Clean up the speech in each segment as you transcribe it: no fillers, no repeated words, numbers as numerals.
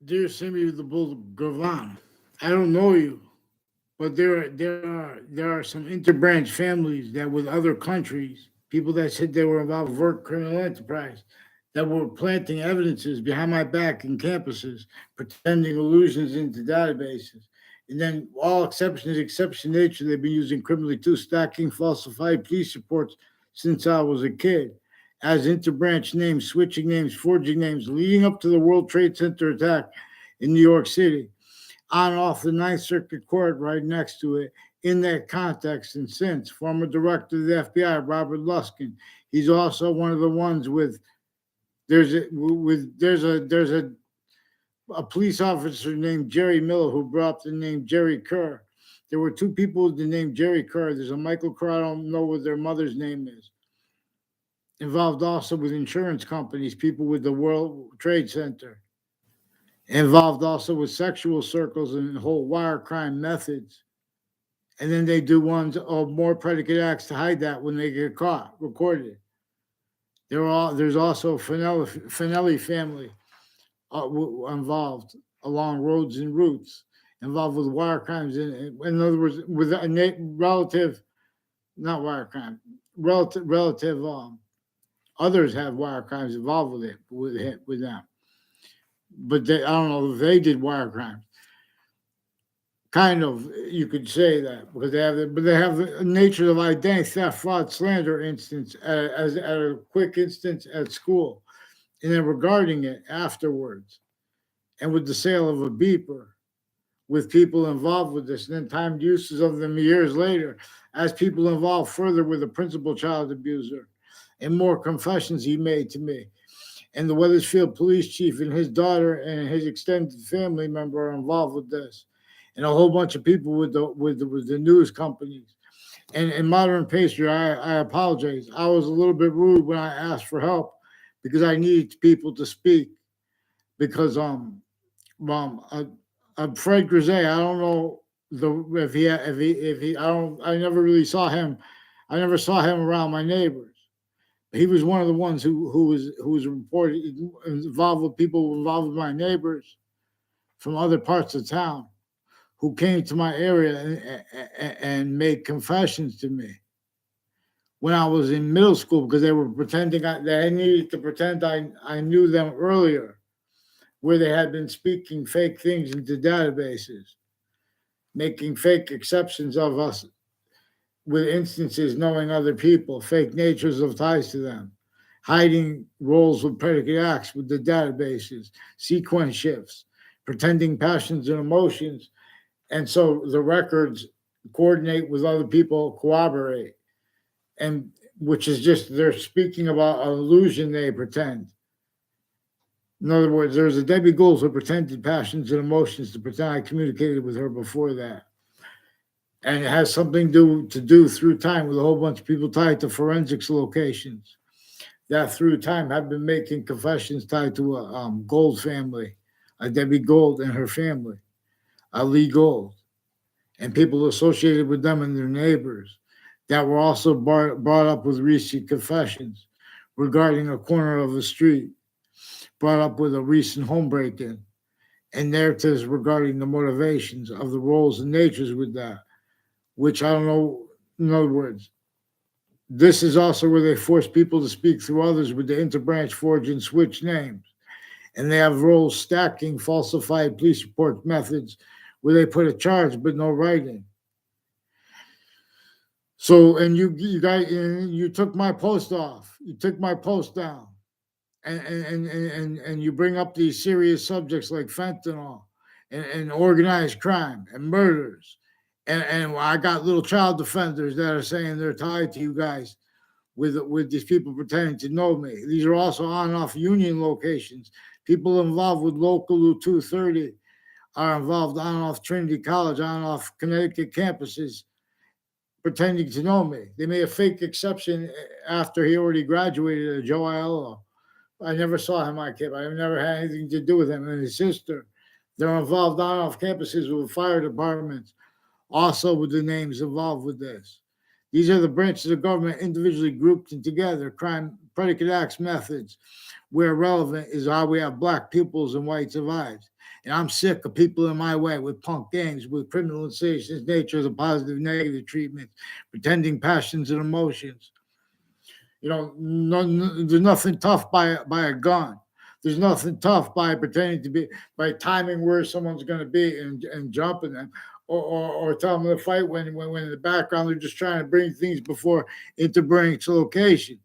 Dear Sammy the Bull Gavan, I don't know you, but there are some interbranch families that with other countries, people that said they were involved with work criminal enterprise, that were planting evidences behind my back in campuses, pretending illusions into databases. And then all exceptions, exception nature, they've been using criminally too, stacking falsified police reports since I was a kid. As interbranch names, switching names, forging names, leading up to the World Trade Center attack in New York City on off the Ninth Circuit Court right next to it in that context. And since former director of the FBI, Robert Luskin, he's also one of the ones with there's a police officer named Jerry Miller who brought up the name Jerry Kerr. There were two people with the name Jerry Kerr. There's a Michael Kerr, I don't know what their mother's name is. Involved also with insurance companies, people with the World Trade Center. Involved also with sexual circles and whole wire crime methods. And then they do ones of more predicate acts to hide that when they get caught, recorded. There's also Finelli family involved along roads and routes, involved with wire crimes. In other words, with a relative, not wire crime, relative. Others have wire crimes involved with them, but I don't know if they did wire crimes. Kind of, you could say that because they have the nature of identity theft, fraud, slander instance as at a quick instance at school, and then regarding it afterwards, and with the sale of a beeper, with people involved with this, and then timed uses of them years later, as people involved further with the principal child abuser, and more confessions he made to me. And the Wethersfield police chief and his daughter and his extended family member are involved with this, and a whole bunch of people with the news companies. And in Modern Pastry, I apologize. I was a little bit rude when I asked for help because I needed people to speak. Because Fred Grisey, I don't know if he I never really saw him. I never saw him around my neighbors. He was one of the ones who was reported involved with people involved with my neighbors from other parts of town who came to my area and made confessions to me when I was in middle school because they were pretending they needed to pretend I knew them earlier, where they had been speaking fake things into databases, making fake exceptions of us with instances knowing other people, fake natures of ties to them, hiding roles with predicate acts with the databases, sequence shifts, pretending passions and emotions. And so the records coordinate with other people, corroborate, and which is just they're speaking about an illusion they pretend. In other words, there's a Debbie Gould who pretended passions and emotions to pretend I communicated with her before that. And it has something to do through time with a whole bunch of people tied to forensics locations that through time have been making confessions tied to a Gold family, a Debbie Gould and her family, a Lee Gold, and people associated with them and their neighbors that were also brought up with recent confessions regarding a corner of a street, brought up with a recent home break-in, and narratives regarding the motivations of the roles and natures with that, which I don't know. In other words, this is also where they force people to speak through others with the interbranch forge and switch names. And they have roles stacking falsified police report methods where they put a charge but no writing. So, and you took my post off. You took my post down. And you bring up these serious subjects like fentanyl and organized crime and murders. And I got little child defenders that are saying they're tied to you guys with these people pretending to know me. These are also on and off union locations. People involved with local 230 are involved on and off Trinity College, on and off Connecticut campuses, pretending to know me. They made a fake exception after he already graduated at Joe Aiello. I never saw him, I never had anything to do with him and his sister. They're involved on and off campuses with fire departments, also with the names involved with this. These are the branches of government individually grouped and together, crime predicate acts methods where relevant is how we have black pupils and white survives. And I'm sick of people in my way with punk gangs, with criminal sensations, natures of positive, negative treatment, pretending passions and emotions. There's nothing tough by a gun. There's nothing tough by pretending to be, by timing where someone's going to be and jumping them, or telling them to fight when in the background they're just trying to bring things into bringing to location.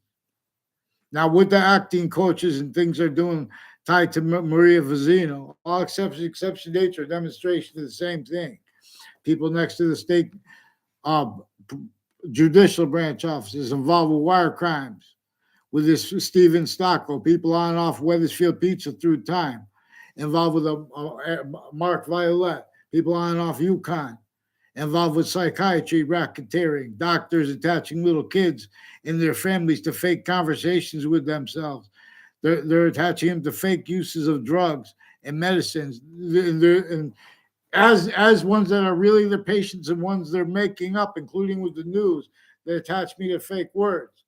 Now, what the acting coaches and things are doing tied to Maria Vizino, all exception nature, demonstration of the same thing. People next to the state judicial branch offices involved with wire crimes, with this Steven Stocko, people on and off Wethersfield Pizza through time, involved with Mark Violet, people on and off Yukon, involved with psychiatry, racketeering, doctors attaching little kids and their families to fake conversations with themselves. They're attaching them to fake uses of drugs and medicines, and as ones that are really their patients and ones they're making up, including with the news, that attach me to fake words.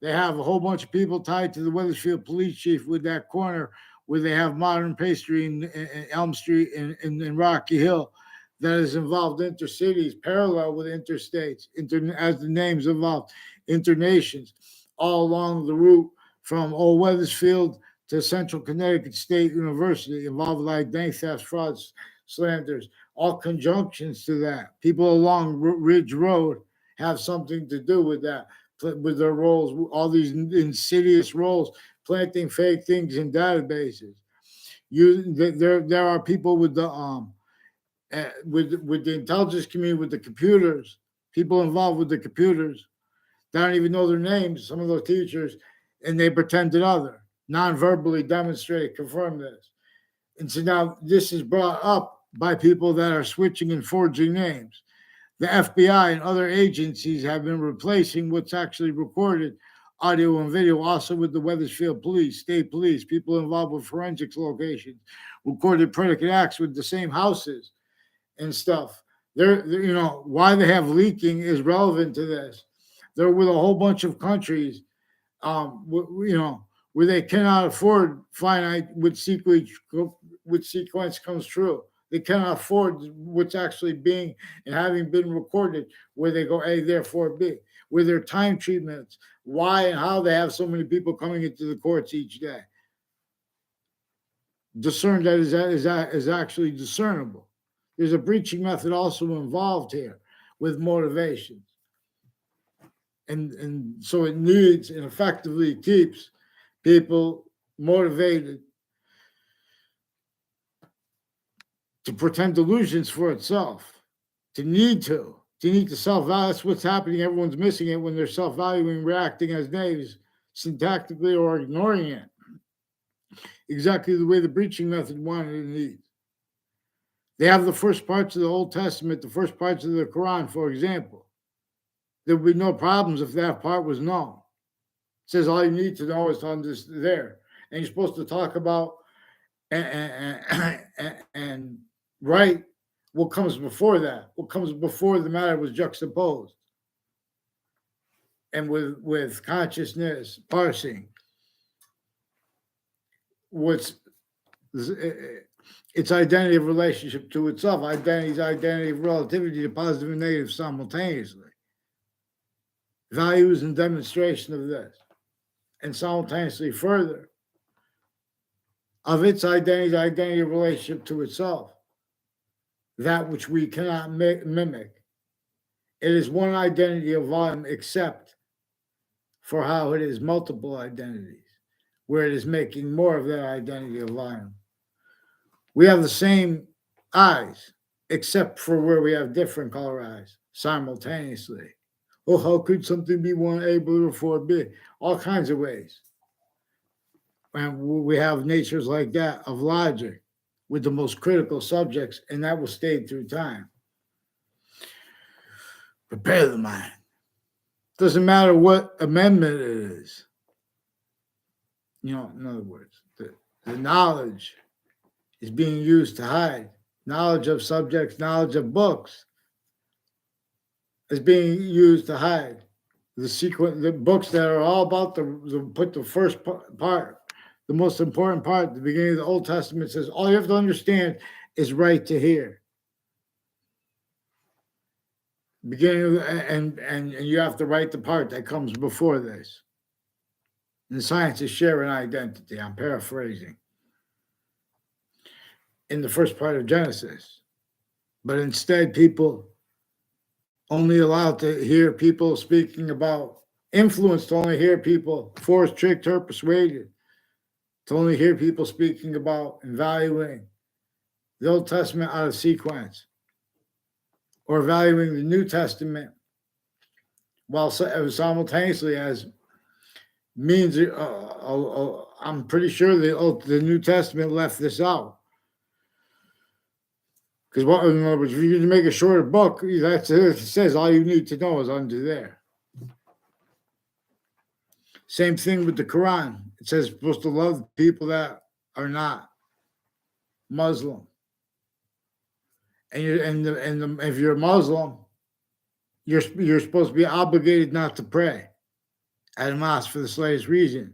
They have a whole bunch of people tied to the Wethersfield police chief with that corner where they have Modern Pastry in Elm Street in Rocky Hill that is involved intercities, parallel with interstates, as the names involved, internations, all along the route from Old Wethersfield to Central Connecticut State University, involved with identity thefts, frauds, slanders, all conjunctions to that. People along Ridge Road have something to do with that, with their roles, all these insidious roles, planting fake things in databases. There are people with the with the intelligence community, with the computers, people involved with the computers. They don't even know their names, some of those teachers, and they pretend other, non-verbally demonstrate, confirm this. And so now this is brought up by people that are switching and forging names. The FBI and other agencies have been replacing what's actually recorded, audio and video, also with the Wethersfield police, state police, people involved with forensics locations, recorded predicate acts with the same houses and stuff. They're why they have leaking is relevant to this. They're with a whole bunch of countries, where they cannot afford finite which sequence comes true. They cannot afford what's actually being and having been recorded, where they go A, therefore B, where their time treatments, why and how they have so many people coming into the courts each day. Discern that is actually discernible. There's a breaching method also involved here with motivations. And so it needs and effectively keeps people motivated to pretend delusions for itself, to need to self-value. That's what's happening. Everyone's missing it when they're self-valuing, reacting as knaves, syntactically, or ignoring it. Exactly the way the breaching method wanted and needs. They have the first parts of the Old Testament, the first parts of the Quran, for example. There would be no problems if that part was known. It says all you need to know is on this there. And you're supposed to talk about and write what comes before that, what comes before the matter was juxtaposed. And with consciousness, parsing, what's its identity of relationship to itself, identity's identity of relativity to positive and negative simultaneously. Values and demonstration of this, and simultaneously further of its identity of relationship to itself, that which we cannot mimic. It is one identity of volume except for how it is multiple identities, where it is making more of that identity of volume. We have the same eyes, except for where we have different color eyes simultaneously. Oh, how could something be 1A before B? All kinds of ways. And we have natures like that of logic with the most critical subjects, and that will stay through time. Prepare the mind. Doesn't matter what amendment it is. In other words, the knowledge is being used to hide. Knowledge of subjects, knowledge of books is being used to hide the sequence, the books that are all about put the first part, the most important part, the beginning of the Old Testament says, all you have to understand is right to here. Beginning of, and you have to write the part that comes before this. And science is sharing identity. I'm paraphrasing. In the first part of Genesis. But instead, people only allowed to hear people speaking about, influenced to only hear people, forced, tricked, or persuaded, to only hear people speaking about and valuing the Old Testament out of sequence, or valuing the New Testament, while simultaneously as means, I'm pretty sure the New Testament left this out. Because in other words, if you make a shorter book, that's it says all you need to know is under there. Same thing with the Quran. It says you're supposed to love people that are not Muslim. And if you're a Muslim, you're supposed to be obligated not to pray at a mosque for the slightest reason.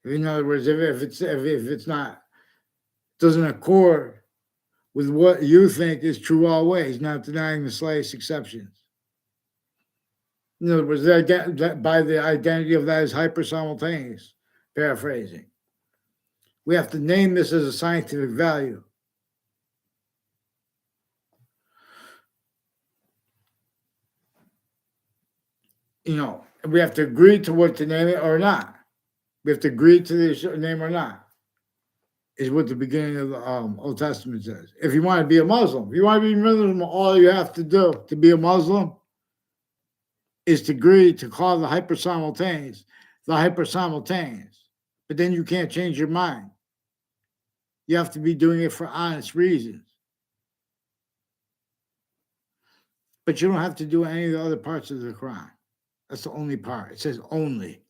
In other words, if it's not, doesn't accord with what you think is true always, not denying the slightest exceptions. In other words, by the identity of that is hyper simultaneous, paraphrasing. We have to name this as a scientific value. We have to agree to what to name it or not. We have to agree to the name or not, is what the beginning of the Old Testament says. If you want to be a Muslim, all you have to do to be a Muslim is to agree to call the hyper simultaneous. But then you can't change your mind. You have to be doing it for honest reasons. But you don't have to do any of the other parts of the Quran. That's the only part. It says only.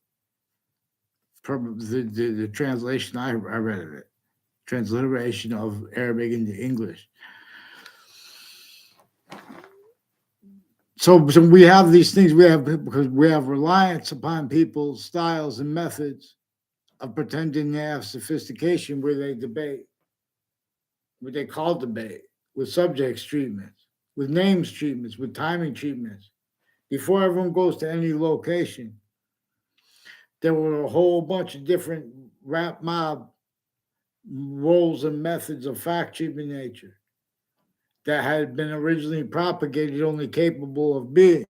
The translation I read of it. Transliteration of Arabic into English. So we have these things because we have reliance upon people's styles and methods of pretending they have sophistication where they debate, what they call debate, with subjects treatments, with names treatments, with timing treatments. Before everyone goes to any location, there were a whole bunch of different rap mob roles and methods of fact treatment nature that had been originally propagated, only capable of being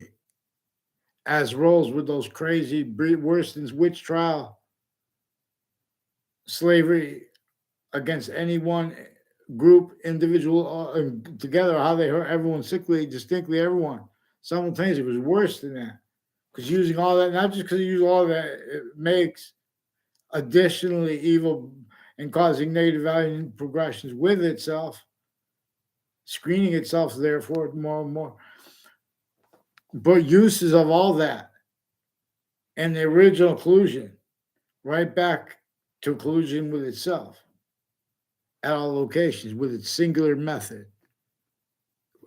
as roles with those crazy, worse than witch trial, slavery against any one group, individual, together, how they hurt everyone distinctly everyone. Simultaneously, it was worse than that. Because using all that, not just because you use all that, it makes additionally evil and causing negative value progressions with itself, screening itself, therefore, more and more. But uses of all that and the original collusion, right back to collusion with itself at all locations with its singular method,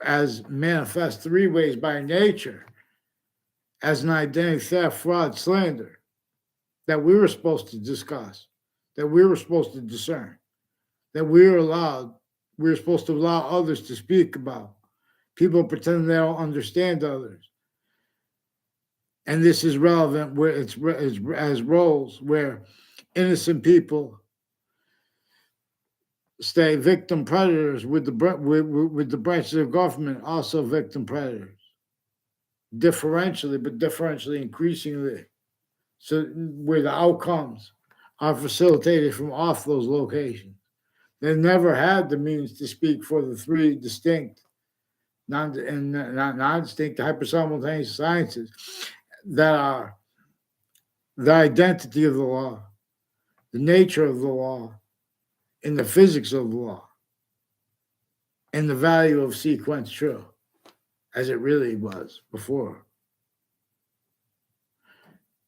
as manifest three ways by nature, as an identity theft, fraud, slander, that we were supposed to discuss, that we were supposed to discern, that we were supposed to allow others to speak about. People pretend they don't understand others. And this is relevant where it's as roles where innocent people stay victim predators with the branches of government, also victim predators. Differentially increasingly. So where the outcomes are facilitated from off those locations. They never had the means to speak for the three distinct, non-distinct hyper-simultaneous sciences that are the identity of the law, the nature of the law, and the physics of the law, and the value of sequence true, as it really was before.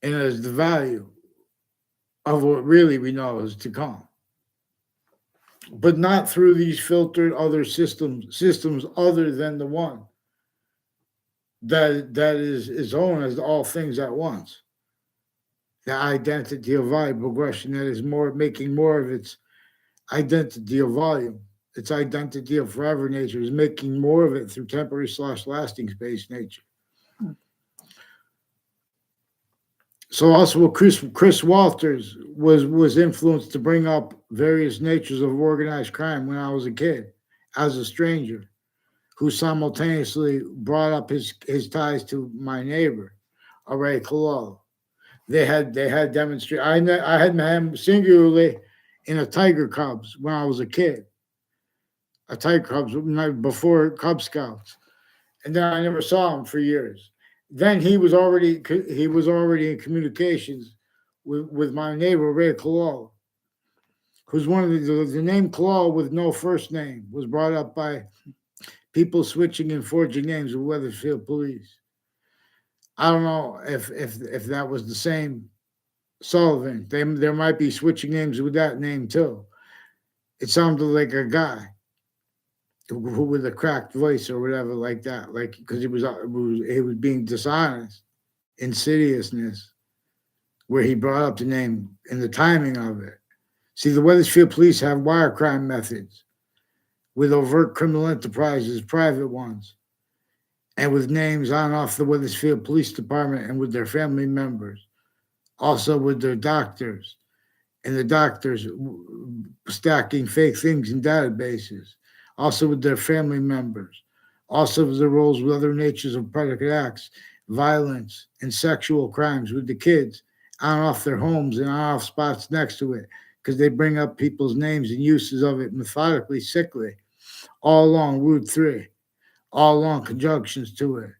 And as the value of what really we know is to come. But not through these filtered other systems other than the one that is own as all things at once. The identity of volume progression that is more making more of its identity of volume. Its identity of forever nature is making more of it through temporary slash lasting space nature. So also Chris Walters was influenced to bring up various natures of organized crime when I was a kid, as a stranger, who simultaneously brought up his ties to my neighbor, Ray Kalal. They had demonstrated. I had met him singularly in a Tiger Cubs when I was a kid. A Tiger Cubs before Cub Scouts, and then I never saw him for years. Then he was already in communications with my neighbor Ray Kalal, who's one of the name Kalal with no first name was brought up by people switching and forging names with Wethersfield police. I don't know if that was the same Sullivan. There might be switching names with that name too. It sounded like a guy who with a cracked voice or whatever like that, like because he was being dishonest, insidiousness, where he brought up the name and the timing of it. See, the Wethersfield police have wire crime methods with overt criminal enterprises, private ones, and with names on off the Wethersfield Police Department and with their family members, also with their doctors, and the doctors stacking fake things in databases, also with their family members, also with their roles with other natures of predicate acts, violence, and sexual crimes with the kids on and off their homes and on off spots next to it, because they bring up people's names and uses of it methodically, sickly, all along Route 3, all along conjunctions to it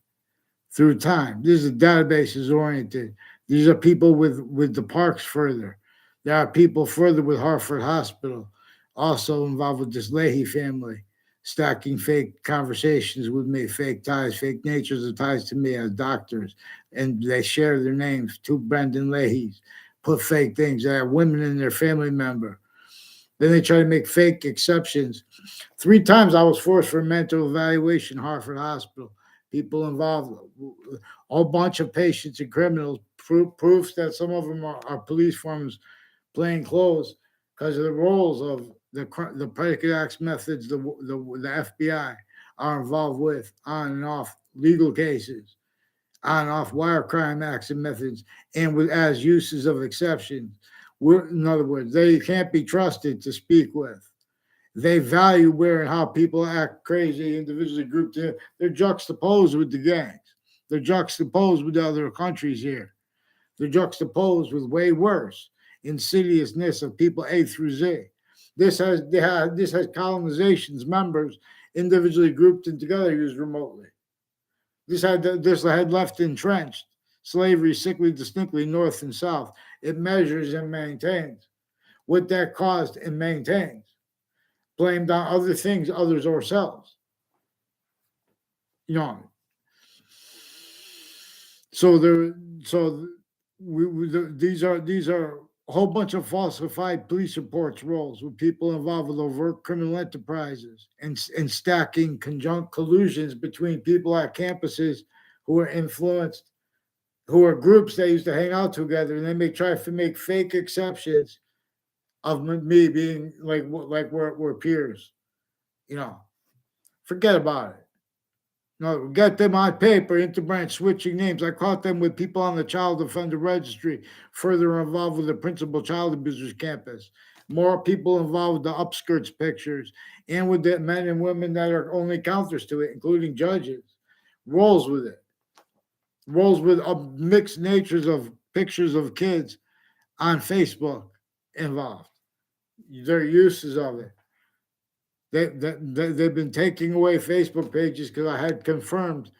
through time. This is databases oriented. These are people with the parks further. There are people further with Hartford Hospital, also involved with this Leahy family, stacking fake conversations with me, fake ties, fake natures of ties to me as doctors. And they share their names, two Brendan Leahys, put fake things. They have women in their family member. Then they try to make fake exceptions. 3 times I was forced for mental evaluation, Hartford Hospital. People involved, a whole bunch of patients and criminals, proofs that some of them are police forms plain clothes because of the roles of the predicate acts methods the FBI are involved with on and off legal cases, on and off wire crime acts and methods, and with as uses of exceptions. In other words, they can't be trusted to speak with. They value where and how people act crazy, individually grouped. They're juxtaposed with the gangs. They're juxtaposed with the other countries here. They're juxtaposed with way worse insidiousness of people A through Z. This has colonization's members individually grouped and together used remotely. This had left entrenched slavery sickly distinctly north and south. It measures and maintains what that caused and maintains. Blamed on other things, others ourselves. You know. So there so these are a whole bunch of falsified police reports rolls with people involved with overt criminal enterprises and stacking conjunct collusions between people at campuses who are influenced, who are groups that used to hang out together, and they may try to make fake exceptions of me being like we're peers. You know, forget about it. No, get them on paper, interbranch switching names. I caught them with people on the child offender registry, further involved with the principal child abusers campus. More people involved with the upskirts pictures and with the men and women that are only counters to it, including judges. Rolls with it. Rolls with mixed natures of pictures of kids on Facebook involved. Their uses of it. They've been taking away Facebook pages because I had confirmed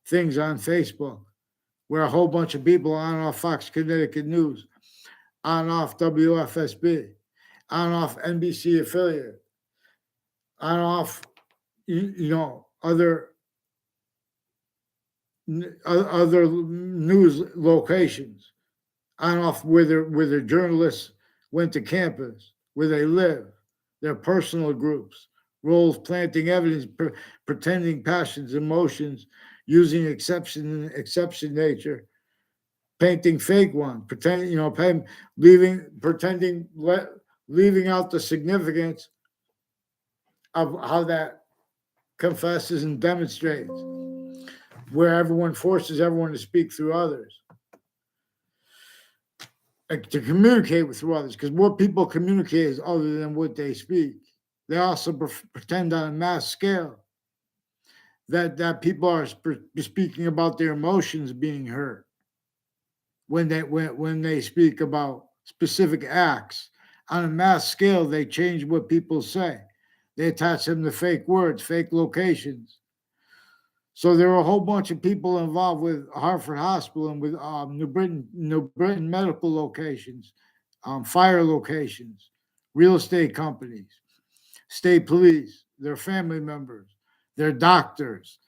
things on Facebook where a whole bunch of people on and off Fox Connecticut News, on and off WFSB, on and off NBC affiliate, on and off, other news locations, on and off where their journalists went to campus, where they live, their personal groups, roles planting evidence, pretending passions, emotions, using exception nature, painting fake one, pretending, leaving out the significance of how that confesses and demonstrates, where everyone forces everyone to speak through others, to communicate with through others, because what people communicate is other than what they speak. They also pretend on a mass scale that people are speaking about their emotions being hurt when they speak about specific acts. On a mass scale, they change what people say. They attach them to fake words, fake locations. So there are a whole bunch of people involved with Hartford Hospital and with New Britain medical locations, fire locations, real estate companies, state police, their family members, their doctors,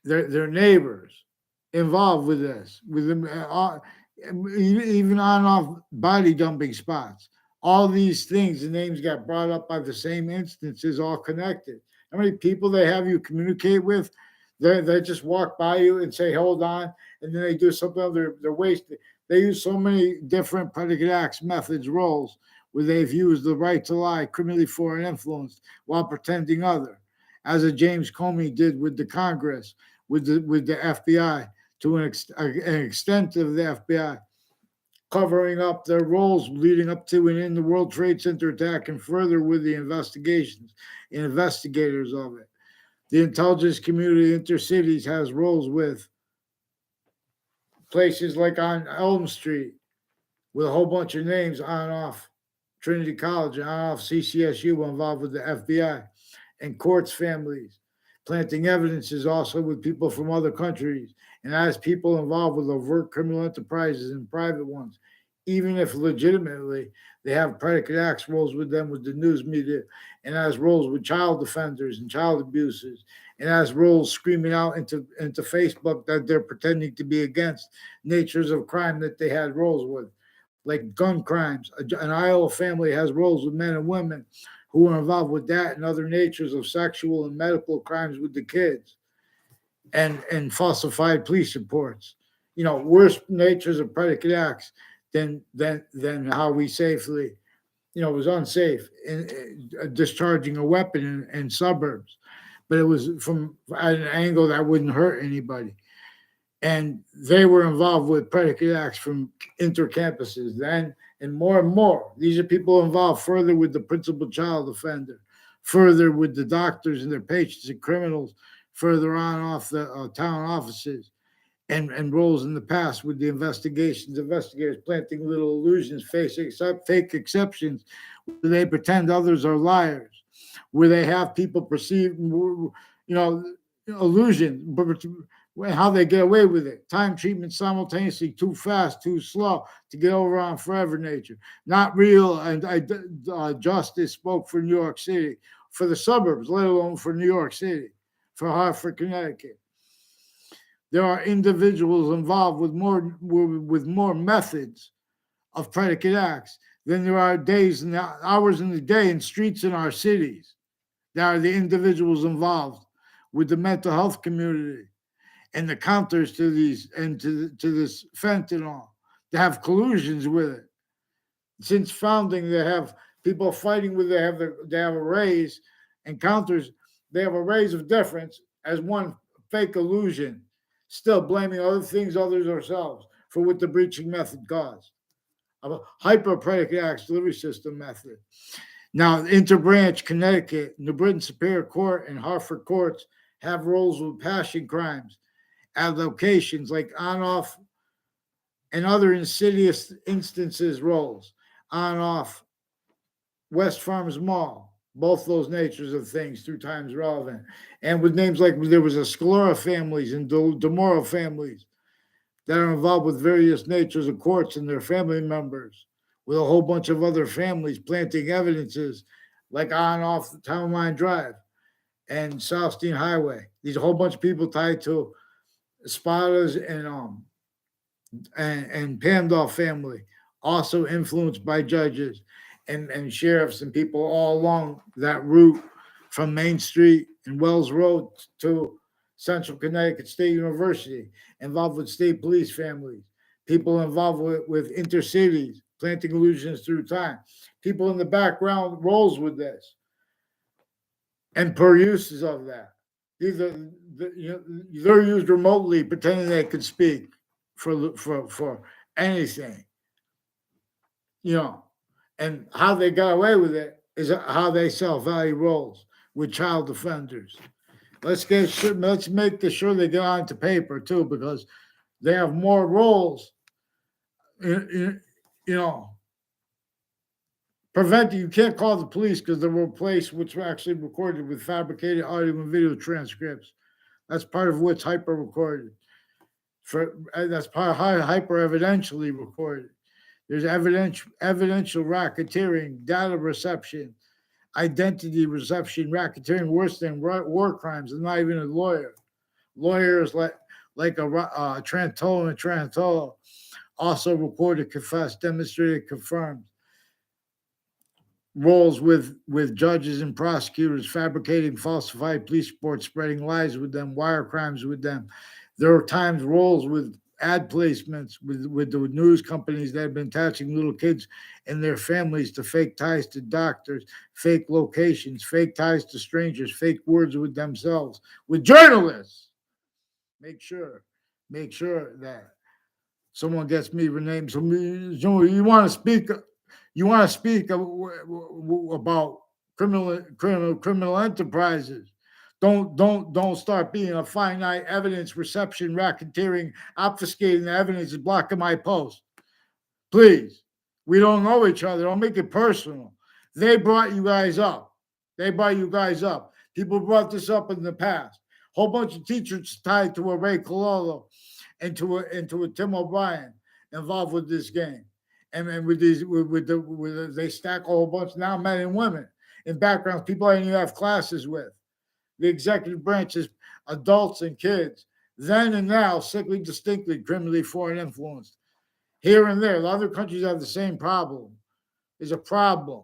their neighbors involved with this, with them, even on and off body dumping spots. All these things, the names got brought up by the same instances, all connected. How many people they have you communicate with? They just walk by you and say, hold on, and then they do something else. They're wasted. They use so many different predicate acts, methods, roles, where they've used the right to lie, criminally foreign influence, while pretending other, as a James Comey did with the Congress, with the FBI, to an extent of the FBI, covering up their roles leading up to and in the World Trade Center attack, and further with the investigations and investigators of it. The intelligence community, intercities, has roles with places like on Elm Street, with a whole bunch of names on and off Trinity College, on and off CCSU, involved with the FBI, and courts families, planting evidences also with people from other countries, and as people involved with overt criminal enterprises and private ones, even if legitimately they have predicate acts roles with them with the news media, and as roles with child offenders and child abusers, and as roles screaming out into Facebook that they're pretending to be against natures of crime that they had roles with, like gun crimes. An Iowa family has roles with men and women who are involved with that and other natures of sexual and medical crimes with the kids, and falsified police reports. Worse natures of predicate acts than how we safely, was unsafe in discharging a weapon in suburbs, but it was from an angle that wouldn't hurt anybody. And they were involved with predicate acts from intercampuses then, and more. These are people involved further with the principal child offender, further with the doctors and their patients and criminals, further on off the town offices, and roles in the past with the investigators planting little illusions, fake exceptions, where they pretend others are liars, where they have people perceive, illusion, how they get away with it. Time treatment simultaneously, too fast, too slow, to get over on forever nature. Not real, and justice spoke for New York City, for the suburbs, let alone for New York City, for Hartford, Connecticut. There are individuals involved with more methods of predicate acts than there are days and hours in the day and streets in our cities. There are the individuals involved with the mental health community and the counters to these and to this fentanyl. They have collusions with it. Since founding, they have people fighting with. They have arrays and counters. They have arrays of difference as one fake illusion, still blaming other things, others, ourselves for what the breaching method caused. A hyper predicate acts delivery system method. Now, Interbranch, Connecticut, New Britain Superior Court, and Hartford courts have roles with passion crimes at locations like on-off and other insidious instances roles on-off West Farms Mall, both those natures of things through times relevant, and with names like there was a Scalora families and DeMoro families that are involved with various natures of courts and their family members, with a whole bunch of other families planting evidences like on off the Town Line Drive and Southstein Highway. These a whole bunch of people tied to Spadas and Pandolf family, also influenced by judges and sheriffs and people all along that route from Main Street and Wells Road to Central Connecticut State University, involved with state police families, people involved with intercities, planting illusions through time, people in the background roles with this, and per uses of that. These are they're used remotely, pretending they could speak for anything, and how they got away with it is how they sell value roles with child offenders. Let's make sure they get onto paper too, because they have more roles. You know, preventing, you can't call the police because they were replaced, which were actually recorded with fabricated audio and video transcripts. That's part of what's hyper recorded. That's part of hyper evidentially recorded. There's evidential racketeering, data reception, identity reception, racketeering worse than war crimes, and not even a lawyer. Lawyers like a Trantolo and Trantolo also recorded, confessed, demonstrated, confirmed roles with judges and prosecutors, fabricating falsified police reports, spreading lies with them, wire crimes with them. There are times roles with ad placements with the news companies that have been attaching little kids and their families to fake ties to doctors, fake locations, fake ties to strangers, fake words with themselves, with journalists. Make sure that someone gets me renamed. So you want to speak about criminal enterprises. Don't start being a finite evidence reception, racketeering, obfuscating the evidence, and blocking my post. Please, we don't know each other. Don't make it personal. They brought you guys up. People brought this up in the past. Whole bunch of teachers tied to a Ray Cololo and to a Tim O'Brien involved with this game. And with they stack a whole bunch now, men and women in backgrounds people I didn't even have classes with. The executive branches, adults and kids, then and now, sickly, distinctly, criminally foreign influenced. Here and there, the other countries have the same problem. There's a problem.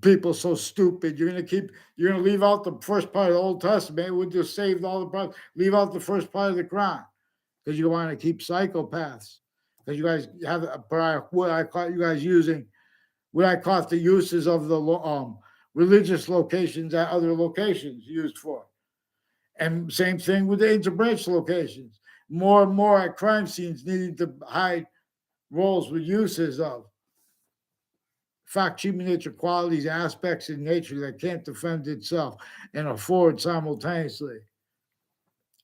People so stupid. You're gonna leave out the first part of the Old Testament. It would just save all the problems. Leave out the first part of the Quran because you want to keep psychopaths. Because you guys have what I caught you guys using, what I caught the uses of the religious locations that other locations used for. And same thing with the interbranch locations. More and more at crime scenes needing to hide roles with uses of fact, human nature, qualities, aspects in nature that can't defend itself and afford simultaneously.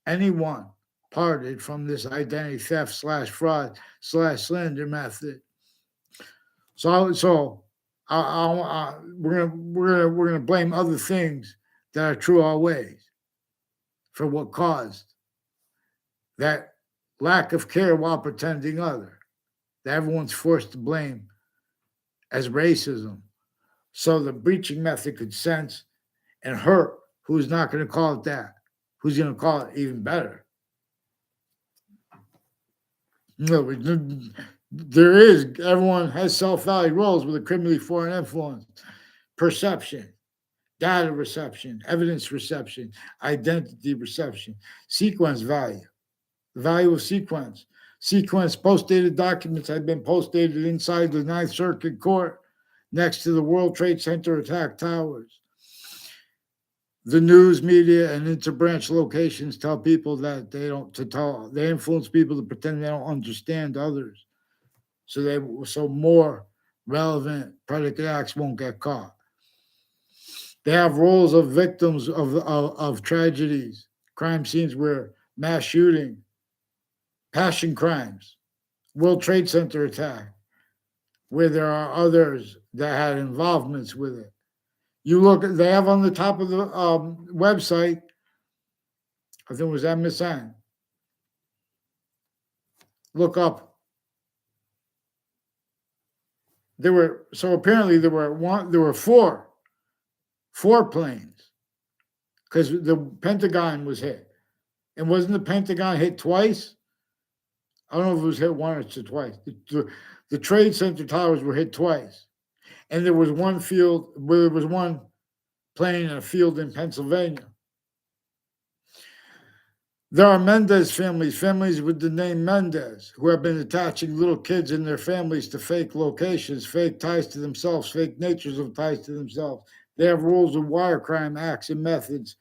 Anyone parted from this identity theft / fraud / slander method. So we're gonna blame other things that are true always for what caused that lack of care while pretending other. That everyone's forced to blame as racism. So the breaching method could sense and hurt who's not going to call it that, who's going to call it even better. Everyone has self-value roles with a criminally foreign influence, perception, data reception, evidence reception, identity reception, sequence value, the value of sequence. Sequence post-dated documents had been post-dated inside the Ninth Circuit Court next to the World Trade Center attack towers. The news media and interbranch locations tell people that they influence people to pretend they don't understand others. So more relevant predicate acts won't get caught. They have roles of victims of tragedies, crime scenes where mass shooting, passion crimes, World Trade Center attack, where there are others that had involvements with it. You look, they have on the top of the website, I think it was MSN. Look up. Apparently there were four planes because the Pentagon was hit. And wasn't the Pentagon hit twice? I don't know if it was hit once or twice. The Trade Center towers were hit twice. And there was one plane in a field in Pennsylvania. There are Mendez families, families with the name Mendez, who have been attaching little kids and their families to fake locations, fake ties to themselves, fake natures of ties to themselves. They have rules of wire crime acts and methods,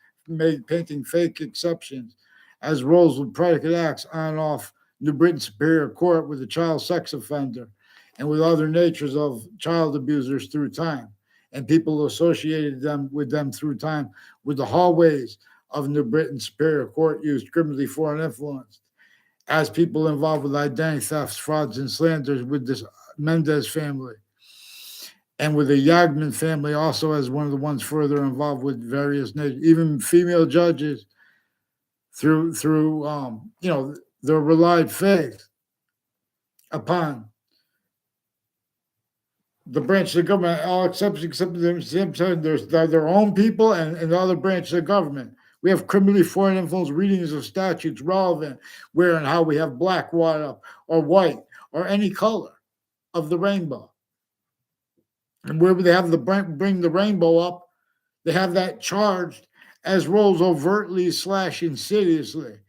painting fake exceptions as roles with predicate acts on and off New Britain Superior Court with a child sex offender and with other natures of child abusers through time, and people associated with them through time with the hallways of New Britain Superior Court used criminally foreign influence as people involved with identity thefts, frauds, and slanders with this Mendez family. And with the Yagman family also as one of the ones further involved with various natures, even female judges through their relied faith upon the branch of the government, all except there's their own people and the other branches of government. We have criminally foreign influence readings of statutes relevant where and how we have black, white, or white, or any color of the rainbow. And where they have bring the rainbow up, they have that charged as roles overtly / insidiously,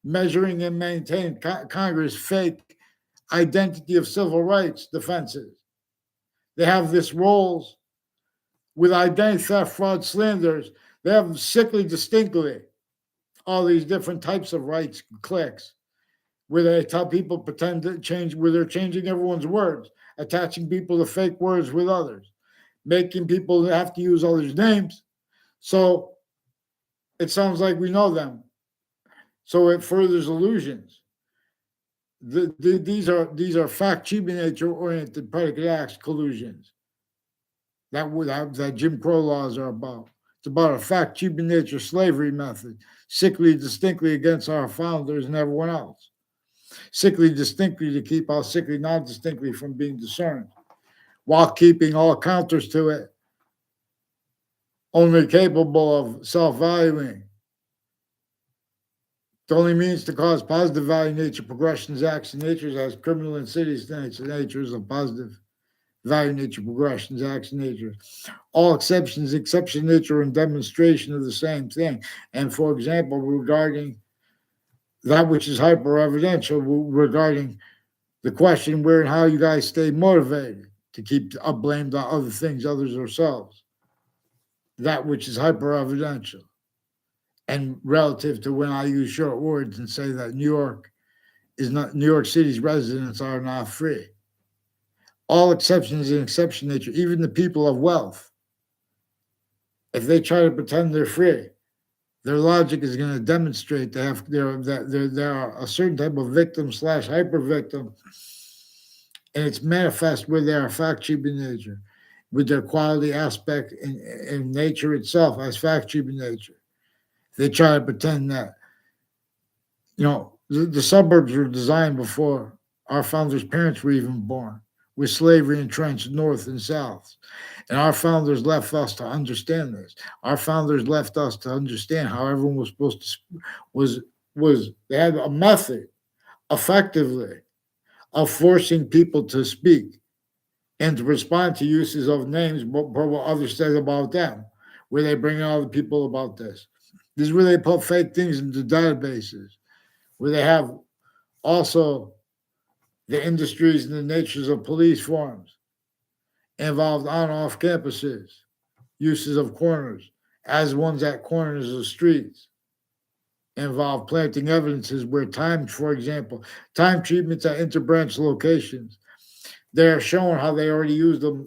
measuring and maintaining Congress fake identity of civil rights defenses. They have this roles with identity theft, fraud, slanders. They have sickly distinctly all these different types of rights clicks where they tell people pretend to change, where they're changing everyone's words, attaching people to fake words with others, making people have to use others' names. So it sounds like we know them. So it furthers illusions. These are fact cheap nature oriented predicate acts collusions. That Jim Crow laws are about. It's about a fact cheap nature slavery method, sickly distinctly against our founders and everyone else. Sickly distinctly to keep our sickly non distinctly from being discerned, while keeping all counters to it only capable of self-valuing. It only means to cause positive value nature progressions, acts, and natures as criminal and insidious natures of positive value nature progressions, acts, and nature. All exceptions, exception nature, and demonstration of the same thing. And for example, regarding that which is hyper evidential, regarding the question where and how you guys stay motivated to keep blamed on other things, others, ourselves. That which is hyper evidential. And relative to when I use short words and say that New York City's residents are not free. All exceptions in exception nature, even the people of wealth, if they try to pretend they're free, their logic is going to demonstrate that there are a certain type of victim / hyper victim, and it's manifest where they are fact cheap in nature, with their quality aspect in nature itself as fact cheap in nature. They try to pretend that, the suburbs were designed before our founders' parents were even born, with slavery entrenched north and south. And our founders left us to understand this. Our founders left us to understand how everyone was supposed to, they had a method, effectively, of forcing people to speak and to respond to uses of names, what others said about them, where they bring in other people about this. This is where they put fake things into databases, where they have also the industries and the natures of police forms involved on off campuses, uses of corners, as ones at corners of streets, involve planting evidences where time, for example, time treatments at interbranch locations. They're showing how they already used them